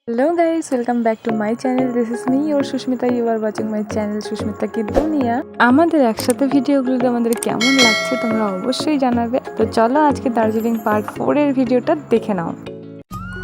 Hello guys, welcome back to my channel. This is me, your Sushmita. You are watching my channel Sushmita Ki Duniya. আমাদের একসাথে ভিডিওগুলো আমাদের কেমন লাগছে তোমরা অবশ্যই জানাবে। তো চলো আজকে দার্জিলিং পার্ট 4 এর ভিডিওটা দেখে নাও।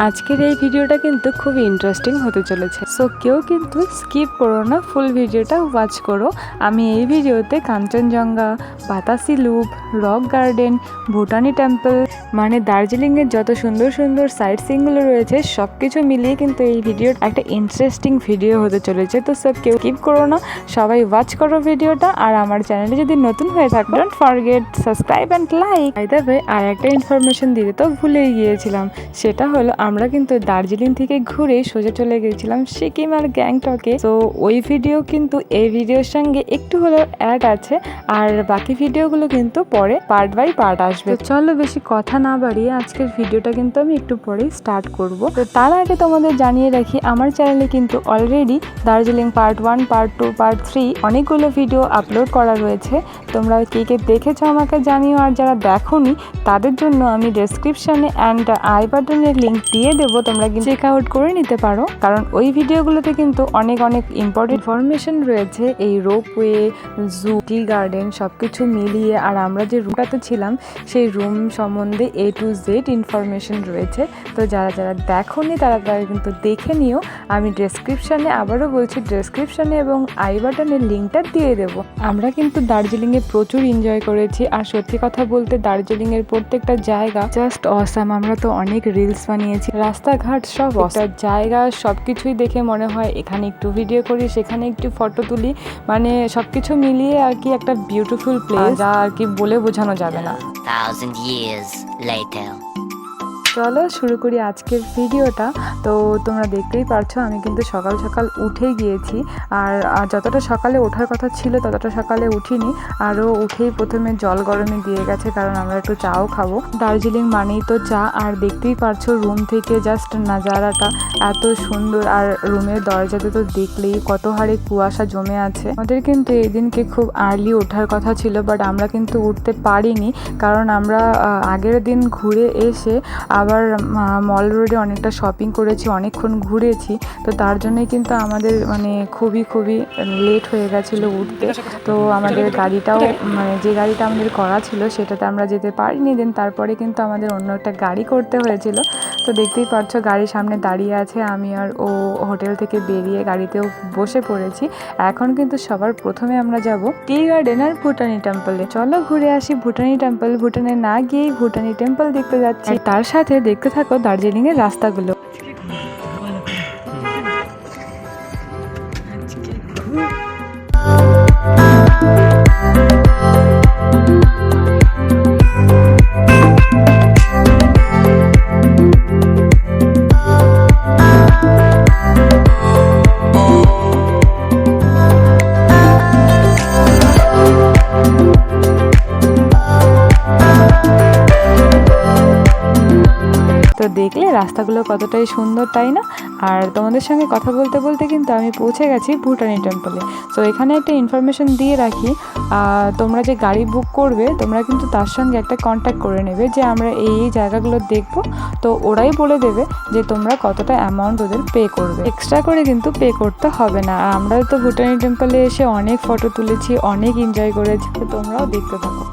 আজকের এই ভিডিওটা কিন্তু খুবই ইন্টারেস্টিং হতে চলেছে, সো কেউ কিন্তু স্কিপ করো না, ফুল ভিডিওটা ওয়াচ করো। আমি এই ভিডিওতে কাঞ্চনজঙ্ঘা, বাতাসি লুপ, রক গার্ডেন, ভুটানি টেম্পল মানে দার্জিলিংয়ের যত সুন্দর সুন্দর সাইট সিনগুলো রয়েছে সব কিছু মিলিয়ে কিন্তু এই ভিডিওর একটা ইন্টারেস্টিং ভিডিও হতে চলেছে। তো সব কেউ স্কিপ করো না, সবাই ওয়াচ করো ভিডিওটা। আর আমার চ্যানেলে যদি নতুন হয়ে থাকো don't forget subscribe and like. By the way আর একটা ইনফরমেশন দিতে তো ভুলেই গিয়েছিলাম, সেটা হলো আমরা কিন্তু দার্জিলিং থেকে ঘুরে সোজা চলে গেছিলাম সিকিম আর গ্যাংটকে। তো ওই ভিডিও কিন্তু এই ভিডিওর সঙ্গে একটু হলেও অ্যাড আছে, আর বাকি ভিডিওগুলো কিন্তু পরে পার্ট বাই পার্ট আসবে। চলো বেশি কথা না বাড়িয়ে আজকের ভিডিওটা কিন্তু আমি একটু পরেই স্টার্ট করব। তো তার আগে তোমাদের জানিয়ে রাখি আমার চ্যানেলে কিন্তু already Darjeeling part 1, part 2, part 3 অনেকগুলো ভিডিও আপলোড করা রয়েছে। তোমরা কে কে দেখেছো আমাকে জানিও, আর যারা দেখোনি তাদের জন্য আমি ডেসক্রিপশনে অ্যান্ড আই বাটনের লিঙ্ক দিয়ে দেবো, তোমরা কিন্তু চেক আউট করে নিতে পারো। কারণ ওই ভিডিওগুলোতে কিন্তু অনেক ইম্পর্টেন্ট ইনফরমেশন রয়েছে, এই রোপওয়ে, জু, টি গার্ডেন সব কিছু মিলিয়ে। আর আমরা যে রুমটাতে ছিলাম সেই রুম সম্বন্ধে A to Z ইনফরমেশন রয়েছে। তো যারা যারা দেখোনি তারা কিন্তু দেখে নিও। আমি ডেসক্রিপশানে আবারও বলছি, ডেসক্রিপশানে এবং আই বাটনের লিঙ্কটা দিয়ে দেবো। আমরা কিন্তু দার্জিলিংয়ে প্রচুর এনজয় করেছি, আর সত্যি কথা বলতে দার্জিলিংয়ের প্রত্যেকটা জায়গা জাস্ট অসাম। আমরা তো অনেক রিলস বানিয়েছি, রাস্তাঘাট সব জায়গা সব কিছুই দেখে মনে হয় এখানে একটু ভিডিও করি, সেখানে একটু ফটো তুলি, মানে সব কিছু মিলিয়ে আর কি একটা বিউটিফুল প্লেস, যা আর কি বলে বোঝানো যাবে না। 1,000 years later. চলো শুরু করি আজকের ভিডিওটা। তো তোমরা দেখতেই পারছো আমি কিন্তু সকাল সকাল উঠে গিয়েছি, আর যতটা সকালে ওঠার কথা ছিল ততটা সকালে উঠিনি। আরও উঠেই প্রথমে জল গরমে দিয়ে গেছে, কারণ আমরা একটু চাও খাবো। দার্জিলিং মানেই তো চা, আর দেখতেই পারছো রুম থেকে জাস্ট নাজারাটা এত সুন্দর। আর রুমের দরজাতে তো দেখলেই কত হারে কুয়াশা জমে আছে। আমাদের কিন্তু এই দিনকে খুব আর্লি ওঠার কথা ছিল, বাট আমরা কিন্তু উঠতে পারিনি, কারণ আমরা আগের দিন ঘুরে এসে আবার মল রোডে অনেকটা শপিং করেছি, অনেকক্ষণ ঘুরেছি। তো তার জন্যই কিন্তু আমাদের মানে খুবই লেট হয়ে গেছিলো উঠতে। তো আমাদের গাড়িটাও মানে যে গাড়িটা আমাদের করা ছিল সেটাতে আমরা যেতে পারিনি। দেন তারপরে কিন্তু আমাদের অন্য একটা গাড়ি করতে হয়েছিল। তো দেখতেই পাচ্ছ গাড়ির সামনে দাঁড়িয়ে আছে, আমি আর ও হোটেল থেকে বেরিয়ে গাড়িতেও বসে পড়েছি। এখন কিন্তু সবার প্রথমে আমরা যাব টি গার্ডেন আর ভুটানি টেম্পলে। চলো ঘুরে আসি ভুটানি টেম্পল। ভুটানে না গিয়েই ভুটানি টেম্পল দেখতে যাচ্ছি, তার সাথে দেখতে থাকো দার্জিলিং এর রাস্তাগুলো। তো দেখলে রাস্তাগুলো কতটাই সুন্দর, তাই না? আর তোমাদের সঙ্গে কথা বলতে বলতে কিন্তু আমি পৌঁছে গেছি ভুটানি টেম্পলে। তো এখানে একটা ইনফরমেশন দিয়ে রাখি, তোমরা যে গাড়ি বুক করবে তোমরা কিন্তু তার সঙ্গে একটা কন্ট্যাক্ট করে নেবে যে আমরা এই জায়গাগুলো দেখব। তো ওরাই বলে দেবে যে তোমরা কতটা অ্যামাউন্ট ওদের পে করবে, এক্সট্রা করে কিন্তু পে করতে হবে না। আর আমরা তো ভুটানি টেম্পলে এসে অনেক ফটো তুলেছি, অনেক এনজয় করেছি, তো তোমরাও দেখতে থাকো।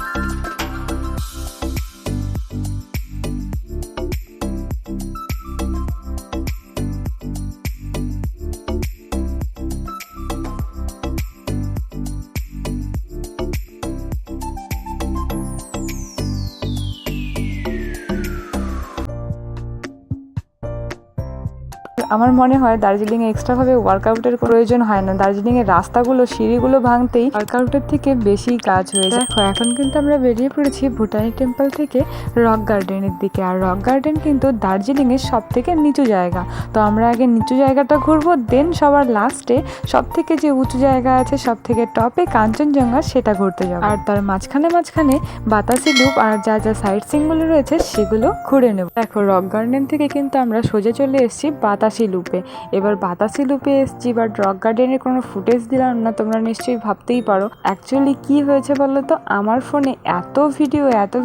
আমার মনে হয় দার্জিলিংয়ে এক্সট্রাভাবে ওয়ার্কআউটের প্রয়োজন হয় না। দার্জিলিংয়ের রাস্তাগুলো, সিঁড়িগুলো ভাঙতেই ওয়ার্কআউটের থেকে বেশি কাজ হয়ে যায়। এখন কিন্তু আমরা বেরিয়ে পড়েছি ভুটানি টেম্পল থেকে রক গার্ডেনের দিকে। আর রক গার্ডেন কিন্তু দার্জিলিংয়ের সব থেকে নিচু জায়গা। তো আমরা আগে নিচু জায়গাটা ঘুরবো, দেন সবার লাস্টে সব থেকে যে উঁচু জায়গা আছে, সব থেকে টপে কাঞ্চনজঙ্ঘা, সেটা ঘুরতে যাবো। আর তার মাঝখানে বাতাসি লুপ আর যা যা সাইট সিনগুলো রয়েছে সেগুলো ঘুরে নেব। দেখো রক গার্ডেন থেকে কিন্তু আমরা সোজা চলে এসেছি বাতাসি বাতাসি লুপে। এবার বাতাসি লুপে এসছি, বাট রক গার্ডেনের কোনো ফুটেজ দিলাম না। তোমরা নিশ্চয়ই ভাবতেই পারো অ্যাকচুয়ালি কি হয়েছে বলো তো। আমার ফোনে এত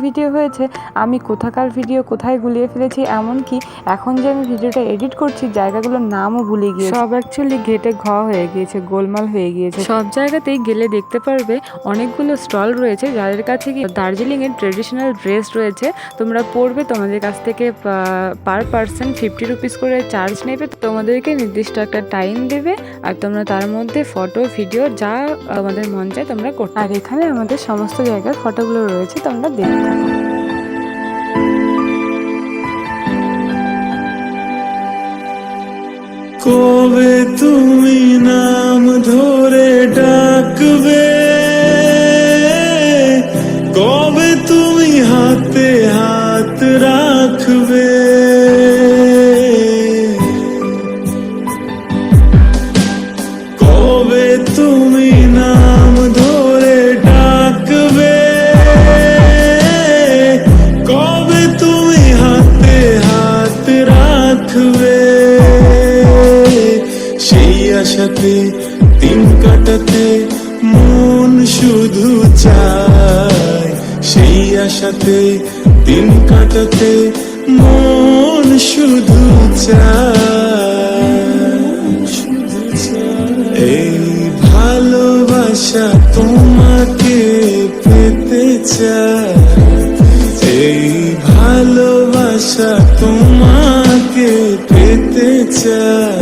ভিডিও হয়েছে, আমি কোথাকার ভিডিও কোথায় গুলিয়ে ফেলেছি, এমনকি এখন যে আমি ভিডিওটা এডিট করছি জায়গাগুলোর নামও ভুলে গিয়েছি। সব অ্যাকচুয়ালি ঘেটে হয়ে গিয়েছে, গোলমাল হয়ে গিয়েছে। সব জায়গাতেই গেলে দেখতে পারবে অনেকগুলো স্টল রয়েছে যাদের কাছে কি দার্জিলিংয়ের ট্রেডিশনাল ড্রেস রয়েছে। তোমরা পরবে, তোমাদের কাছ থেকে পার পার্সন 50 রুপিস করে চার্জ নেবে। তোমাদেরকে নির্দিষ্ট একটা টাইম দেবে আর তোমরা তার মধ্যে ফটো ভিডিও যা তোমাদের মন চায় তোমরা করতে। আর এখানে আমাদের সমস্ত জায়গার ফটোগুলো রয়েছে, তোমরা দেখতে থাকো। কবে তুমি নাম ধরে ডাকবে, কবে তুমি হাতে হাত রাখবে, কবে তুমি নাম ধরে ডাকবে, কবে তুমি হাতে হাত রাখবে। সেই আশাতে দিন কাটাতে মন শুধু চায়, সেই আশাতে দিন কাটাতে মন শুধু চায়। এই ভালোবাসা তোমাকে পেতে চায়, এই ভালোবাসা তোমাকে পেতে চায়।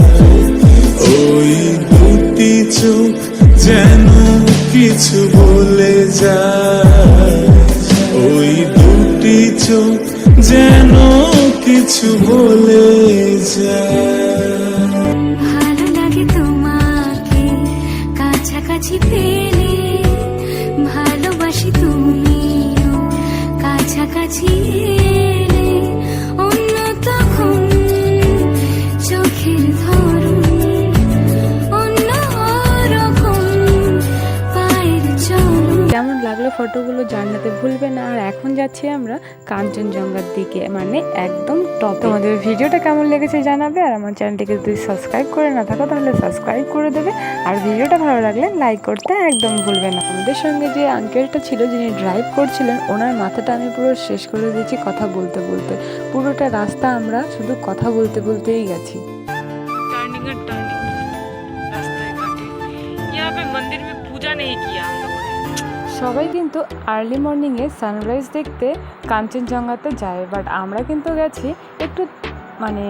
ওই দুটি চোখ যেন কিছু বলে যায়, ওই দুটি চোখ যেন কিছু বলে যায়। ভালো লাগে তোমাকে কাছাকাছি পেলে, ভালোবাসি তুমিও কাছাকাছি এলে। অন্য তখন চোখের ধরন অন্য রকম, পায়ের চলন। কেমন লাগলো ফটোগুলো জানাতে ভুলবে না। আর এখন যাচ্ছি আমরা কাঞ্চনজঙ্ঘার দিকে, মানে একদম টপ। তোমাদের ভিডিওটা কেমন লেগেছে জানাবে, আর আমার চ্যানেলটিকে যদি সাবস্ক্রাইব করে না থাকো তাহলে সাবস্ক্রাইব করে দেবে। আর ভিডিওটা ভালো লাগলে লাইক করতে একদম ভুলবে না। আমাদের সঙ্গে যে আঙ্কেলটা ছিল যিনি ড্রাইভ করছিলেন, ওনার মাথাটা আমি পুরো শেষ করে দিয়েছি কথা বলতে বলতে। পুরোটা রাস্তা আমরা শুধু কথা বলতে বলতেই গেছি। टर्निंग और टर्निंग रास्ते काटे। यहाँ पे मंदिर में पूजा नहीं किया हम लोगों ने। সবাই কিন্তু আর্লি মর্নিংয়ে সানরাইজ দেখতে কাঞ্চনজঙ্ঘাতে যায়, বাট আমরা কিন্তু গেছি একটু মানে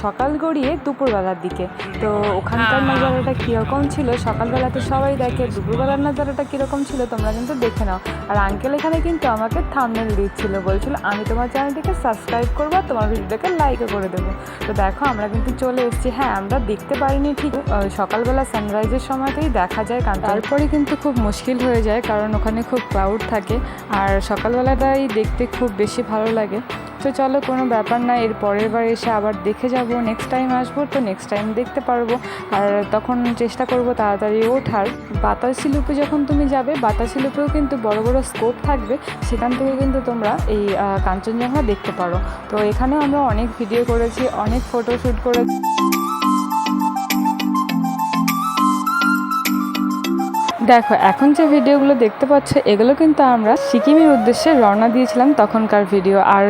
সকাল গড়িয়ে দুপুরবেলার দিকে। তো ওখানকার নজারাটা কীরকম ছিল সকালবেলাতে সবাই দেখে, দুপুরবেলার নজারাটা কীরকম ছিল তোমরা কিন্তু দেখে নাও। আর আঙ্কেল এখানে কিন্তু আমাকে থাম্বনেল দিচ্ছিল, বলছিল আমি তোমার চ্যানেলটিকে সাবস্ক্রাইব করবো, তোমার ভিডিওটাকে লাইকও করে দেবো। তো দেখো আমরা কিন্তু চলে এসেছি। হ্যাঁ, আমরা দেখতে পারিনি ঠিক, সকালবেলা সানরাইজের সময়তেই দেখা যায়, কারণ তারপরে কিন্তু খুব মুশকিল হয়ে যায়, কারণ ওখানে খুব ক্রাউড থাকে। আর সকালবেলাটাই দেখতে খুব বেশি ভালো লাগে। তো চলো, কোনো ব্যাপার না, এর পরের বার এসে আবার দেখে যাব। নেক্সট টাইম আসবো তো নেক্সট টাইম দেখতে পারবো। আর তখন চেষ্টা করব তাড়াতাড়ি ওঠার। বাতাসি লুপে যখন তুমি যাবে, বাতাসি লুপেও কিন্তু বড় বড় স্কোপ থাকবে, সেখান থেকে কিন্তু তোমরা এই কাঞ্চনজঙ্ঘা দেখতে পারো। তো এখানেও আমরা অনেক ভিডিও করেছি, অনেক ফটোশ্যুট করেছি। দেখো এখন যে ভিডিওগুলো দেখতে পাচ্ছ এগুলো কিন্তু আমরা সিকিমের উদ্দেশ্যে রওনা দিয়েছিলাম তখনকার ভিডিও। আর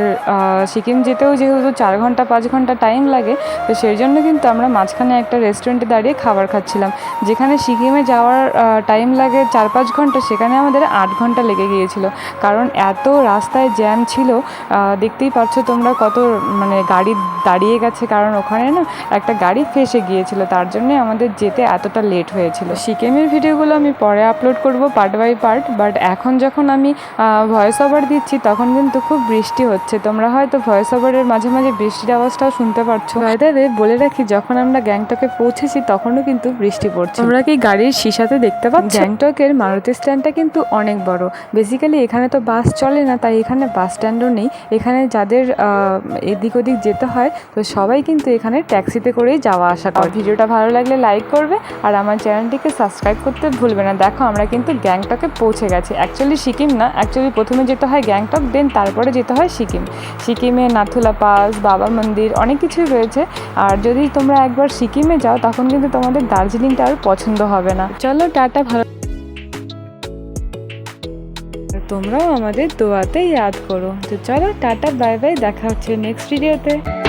সিকিম যেতেও যেহেতু 4 ঘন্টা 5 ঘন্টা টাইম লাগে, তো সেই জন্য কিন্তু আমরা মাঝখানে একটা রেস্টুরেন্টে দাঁড়িয়ে খাবার খাচ্ছিলাম। যেখানে সিকিমে যাওয়ার টাইম লাগে 4-5 ঘন্টা, সেখানে আমাদের 8 ঘন্টা লেগে গিয়েছিল, কারণ এত রাস্তায় জ্যাম ছিল। দেখতেই পাচ্ছ তোমরা কত মানে গাড়ি দাঁড়িয়ে গেছে, কারণ ওখানে না একটা গাড়ি ফেসে গিয়েছিল, তার জন্যে আমাদের যেতে এতটা লেট হয়েছিল। সিকিমের ভিডিওগুলো আমি পরে আপলোড করব পার্ট বাই পার্ট, বাট এখন যখন আমি ভয়েস ওভার দিচ্ছি তখন কিন্তু খুব বৃষ্টি হচ্ছে। তোমরা হয়তো ভয়েস ওভারের মাঝে মাঝে বৃষ্টির আওয়াজটাও শুনতে পারছো। বাইরে বলে রাখি, যখন আমরা গ্যাংটকে পৌঁছেছি তখনও কিন্তু বৃষ্টি পড়ছে। তোমরা কি গাড়ির শিশাতে দেখতে পাচ্ছ? গ্যাংটকের মারুতি স্ট্যান্ডটা কিন্তু অনেক বড়। বেসিক্যালি এখানে তো বাস চলে না, তাই এখানে বাস স্ট্যান্ডও নেই। এখানে যাদের এদিক ওদিক যেতে হয় তো সবাই কিন্তু এখানে ট্যাক্সিতে করেই যাওয়া আসা করে। ভিডিওটা ভালো লাগলে লাইক করবে আর আমার চ্যানেলটিকে সাবস্ক্রাইব করতে ভুলবে না। না। দেখো আমরা কিন্তু গ্যাংটকে পৌঁছে গেছি। অ্যাকচুয়ালি সিকিম না, অ্যাকচুয়ালি প্রথমে যেতে হয় গ্যাংটক, দেন তারপরে যেতে হয় সিকিম। সিকিমে নাথুলা পাস, বাবা মন্দির অনেক কিছুই রয়েছে। আর যদি তোমরা একবার সিকিমে যাও তখন কিন্তু তোমাদের দার্জিলিংটা আর পছন্দ হবে না। চলো টাটা, ভালো। তোমরাও আমাদের দোয়াতে ইয়াদ করো। তো চলো টাটা, বাই বাই, দেখা হচ্ছে নেক্সট ভিডিওতে।